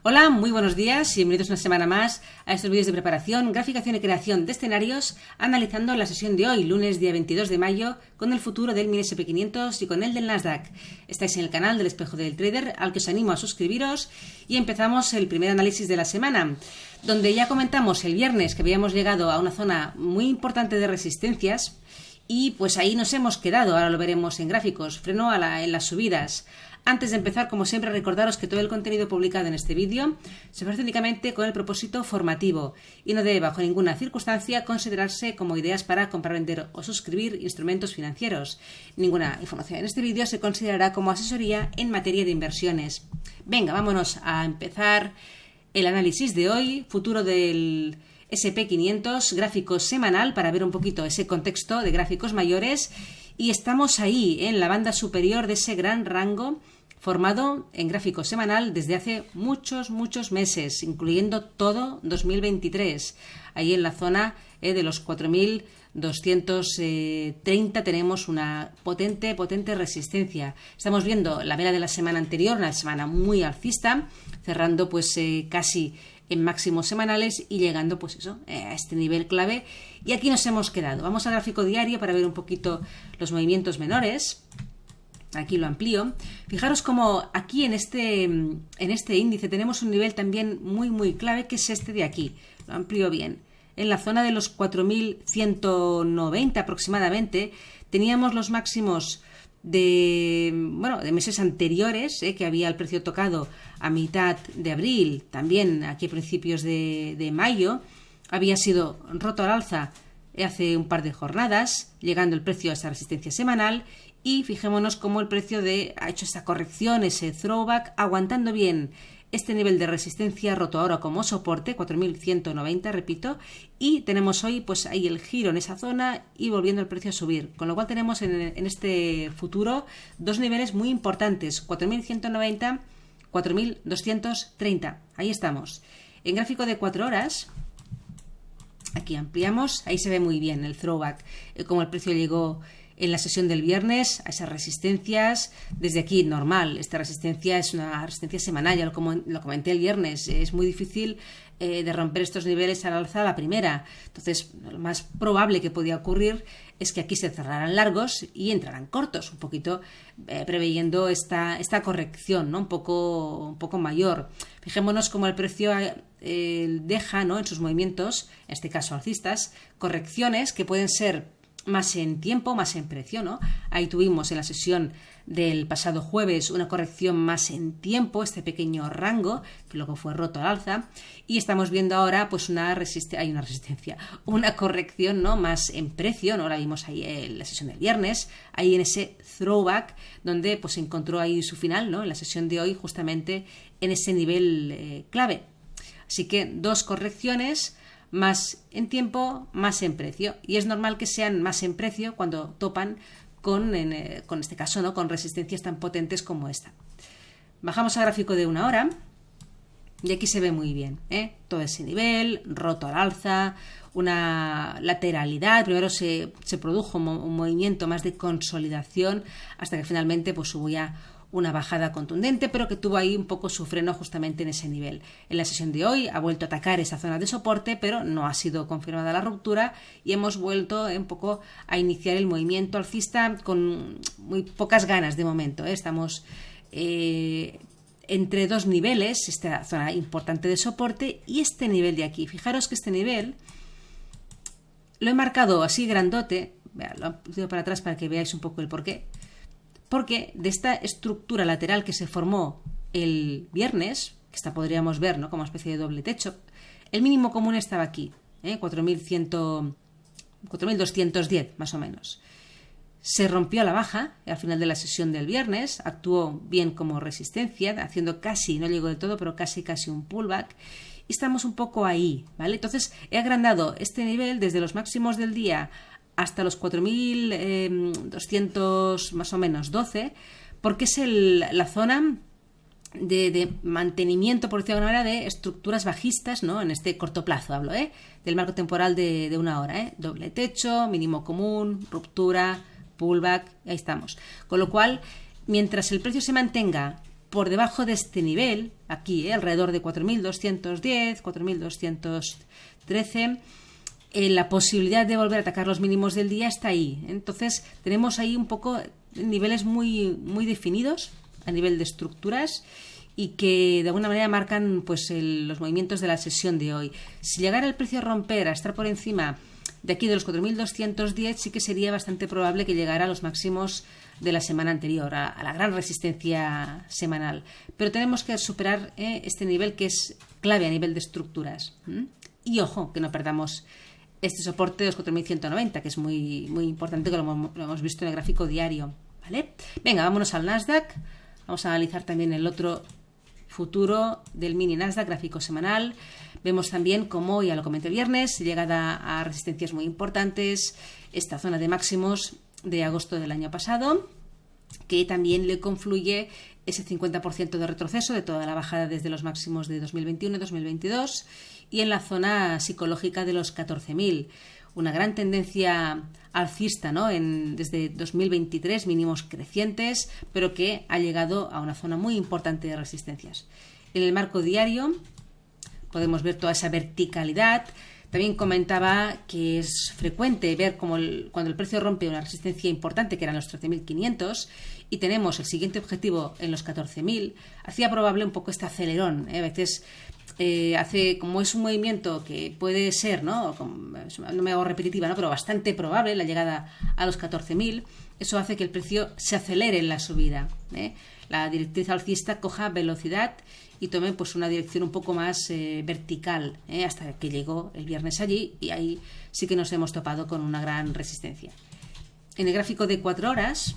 Hola, muy buenos días y bienvenidos una semana más a estos vídeos de preparación, graficación y creación de escenarios, analizando la sesión de hoy, lunes día 22 de mayo, con el futuro del mini SP500 y con el del Nasdaq. Estáis en el canal del Espejo del Trader, al que os animo a suscribiros, y empezamos el primer análisis de la semana, donde ya comentamos el viernes que habíamos llegado a una zona muy importante de resistencias, y pues ahí nos hemos quedado, ahora lo veremos en gráficos, freno en las subidas. Antes de empezar, como siempre, recordaros que todo el contenido publicado en este vídeo se ofrece únicamente con el propósito formativo y no debe, bajo ninguna circunstancia, considerarse como ideas para comprar, vender o suscribir instrumentos financieros. Ninguna información en este vídeo se considerará como asesoría en materia de inversiones. Venga, vámonos a empezar el análisis de hoy, futuro del SP500, gráfico semanal, para ver un poquito ese contexto de gráficos mayores. Y estamos ahí, en la banda superior de ese gran rango formado en gráfico semanal desde hace muchos meses, incluyendo todo 2023. Ahí en la zona de los 4.230 tenemos una potente potente resistencia. Estamos viendo la vela de la semana anterior, una semana muy alcista, cerrando pues casi en máximos semanales y llegando pues eso, a este nivel clave, y aquí nos hemos quedado. Vamos al gráfico diario para ver un poquito los movimientos menores. Aquí lo amplío. Fijaros como aquí en este índice tenemos un nivel también muy clave, que es este de aquí. Lo amplío bien. En la zona de los 4.190 aproximadamente teníamos los máximos de meses anteriores, que había el precio tocado a mitad de abril, también aquí a principios de mayo, había sido roto al alza hace un par de jornadas, llegando el precio a esta resistencia semanal, y fijémonos cómo el precio ha hecho esta corrección, ese throwback, aguantando bien este nivel de resistencia, roto ahora como soporte, 4.190, repito, y tenemos hoy pues ahí el giro en esa zona y volviendo el precio a subir, con lo cual tenemos en este futuro dos niveles muy importantes, 4.190, 4.230, ahí estamos. En gráfico de 4 horas, aquí ampliamos, ahí se ve muy bien el throwback, como el precio llegó en la sesión del viernes a esas resistencias. Desde aquí, normal, esta resistencia es una resistencia semanal, ya lo comenté el viernes, es muy difícil de romper estos niveles al alza a la primera. Entonces, lo más probable que podía ocurrir es que aquí se cerraran largos y entraran cortos, un poquito preveyendo esta corrección, ¿no? un poco mayor. Fijémonos cómo el precio deja, ¿no?, en sus movimientos, en este caso alcistas, correcciones que pueden ser más en tiempo, más en precio, ¿no? Ahí tuvimos en la sesión del pasado jueves una corrección más en tiempo, este pequeño rango, que luego fue roto al alza, y estamos viendo ahora pues una corrección, ¿no?, más en precio, ¿no? La vimos ahí en la sesión del viernes, ahí en ese throwback, donde pues encontró ahí su final, ¿no?, en la sesión de hoy, justamente en ese nivel clave. Así que dos correcciones, más en tiempo, más en precio, y es normal que sean más en precio cuando topan con este caso, ¿no?, con resistencias tan potentes como esta. Bajamos al gráfico de 1 hora y aquí se ve muy bien, todo ese nivel roto al alza, una lateralidad. Primero se produjo un movimiento más de consolidación hasta que finalmente pues hubo ya una bajada contundente, pero que tuvo ahí un poco su freno justamente en ese nivel. En la sesión de hoy ha vuelto a atacar esa zona de soporte, pero no ha sido confirmada la ruptura y hemos vuelto un poco a iniciar el movimiento alcista con muy pocas ganas de momento. Estamos entre dos niveles, esta zona importante de soporte y este nivel de aquí. Fijaros que este nivel lo he marcado así grandote, lo he puesto para atrás para que veáis un poco el porqué. Porque de esta estructura lateral que se formó el viernes, que esta podríamos ver, ¿no?, como una especie de doble techo, el mínimo común estaba aquí, 4.210 más o menos. Se rompió a la baja al final de la sesión del viernes, actuó bien como resistencia, haciendo casi, no llegó del todo, pero casi un pullback, y estamos un poco ahí, ¿vale? Entonces he agrandado este nivel desde los máximos del día hasta los 4.200 más o menos 12, porque es la zona de mantenimiento, por decirlo de alguna manera, de estructuras bajistas, ¿no?, en este corto plazo hablo, del marco temporal de 1 hora, doble techo, mínimo común, ruptura, pullback, ahí estamos. Con lo cual, mientras el precio se mantenga por debajo de este nivel, aquí, alrededor de 4.210, 4.213, la posibilidad de volver a atacar los mínimos del día está ahí. Entonces, tenemos ahí un poco niveles muy, muy definidos a nivel de estructuras y que de alguna manera marcan pues los movimientos de la sesión de hoy. Si llegara el precio a romper, a estar por encima de aquí de los 4.210, sí que sería bastante probable que llegara a los máximos de la semana anterior, a la gran resistencia semanal. Pero tenemos que superar este nivel que es clave a nivel de estructuras. Y ojo, que no perdamos este soporte de los 4.190, que es muy, muy importante, que lo hemos visto en el gráfico diario, ¿vale? Venga, vámonos al Nasdaq. Vamos a analizar también el otro futuro del mini Nasdaq, gráfico semanal. Vemos también cómo, ya lo comenté el viernes, llegada a resistencias muy importantes, esta zona de máximos de agosto del año pasado, que también le confluye ese 50% de retroceso de toda la bajada desde los máximos de 2021 y 2022, y en la zona psicológica de los 14.000. Una gran tendencia alcista, ¿no? Desde 2023, mínimos crecientes, pero que ha llegado a una zona muy importante de resistencias. En el marco diario podemos ver toda esa verticalidad. También comentaba que es frecuente ver cómo cuando el precio rompe una resistencia importante, que eran los 13.500, y tenemos el siguiente objetivo en los 14.000, hacía probable un poco este acelerón. A veces hace, como es un movimiento que puede ser, no me hago repetitiva, pero bastante probable la llegada a los 14.000, eso hace que el precio se acelere en la subida. La directriz alcista coja velocidad y tome pues una dirección un poco más vertical, hasta que llegó el viernes allí, y ahí sí que nos hemos topado con una gran resistencia. En el gráfico de 4 horas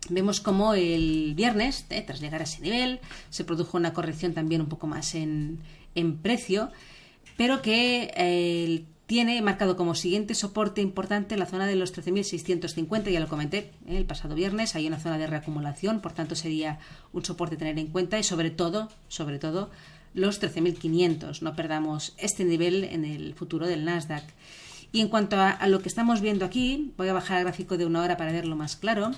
vemos como el viernes, tras llegar a ese nivel, se produjo una corrección también un poco más en precio, pero que tiene marcado como siguiente soporte importante la zona de los 13.650, ya lo comenté el pasado viernes. Hay una zona de reacumulación, por tanto sería un soporte a tener en cuenta, y sobre todo los 13.500. No perdamos este nivel en el futuro del Nasdaq. Y en cuanto a lo que estamos viendo aquí, voy a bajar al gráfico de 1 hora para verlo más claro.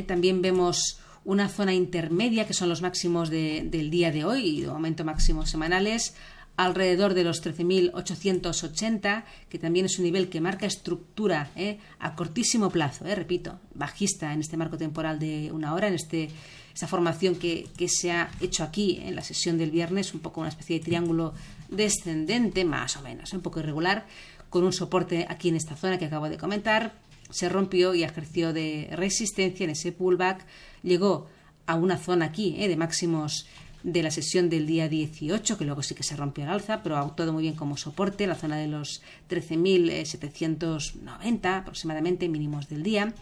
También vemos una zona intermedia, que son los máximos del día de hoy, y de momento máximos semanales, alrededor de los 13.880, que también es un nivel que marca estructura a cortísimo plazo, repito, bajista en este marco temporal de 1 hora, en esta formación que se ha hecho aquí en la sesión del viernes, un poco una especie de triángulo descendente, más o menos, un poco irregular, con un soporte aquí en esta zona que acabo de comentar. Se rompió y ejerció de resistencia en ese pullback, llegó a una zona aquí de máximos de la sesión del día 18, que luego sí que se rompió al alza, pero ha actuado muy bien como soporte, la zona de los 13.790 aproximadamente, mínimos del día,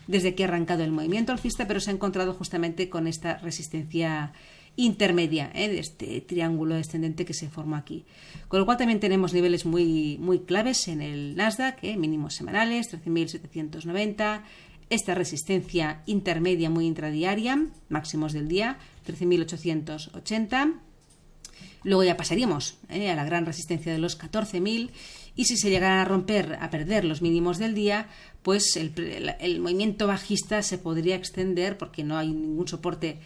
desde que ha arrancado el movimiento alcista, pero se ha encontrado justamente con esta resistencia intermedia, de este triángulo descendente que se forma aquí. Con lo cual también tenemos niveles muy, muy claves en el Nasdaq, mínimos semanales, 13.790, esta resistencia intermedia muy intradiaria, máximos del día, 13.880. Luego ya pasaríamos a la gran resistencia de los 14.000, y si se llegaran a romper, a perder los mínimos del día, pues el movimiento bajista se podría extender, porque no hay ningún soporte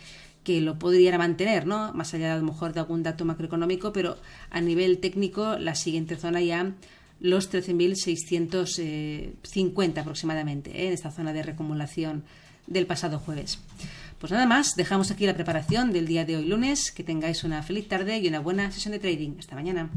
que lo podría mantener, ¿no? Más allá a lo mejor de algún dato macroeconómico, pero a nivel técnico la siguiente zona ya los 13.650 aproximadamente, en esta zona de reacumulación del pasado jueves. Pues nada más, dejamos aquí la preparación del día de hoy lunes. Que tengáis una feliz tarde y una buena sesión de trading. Hasta mañana.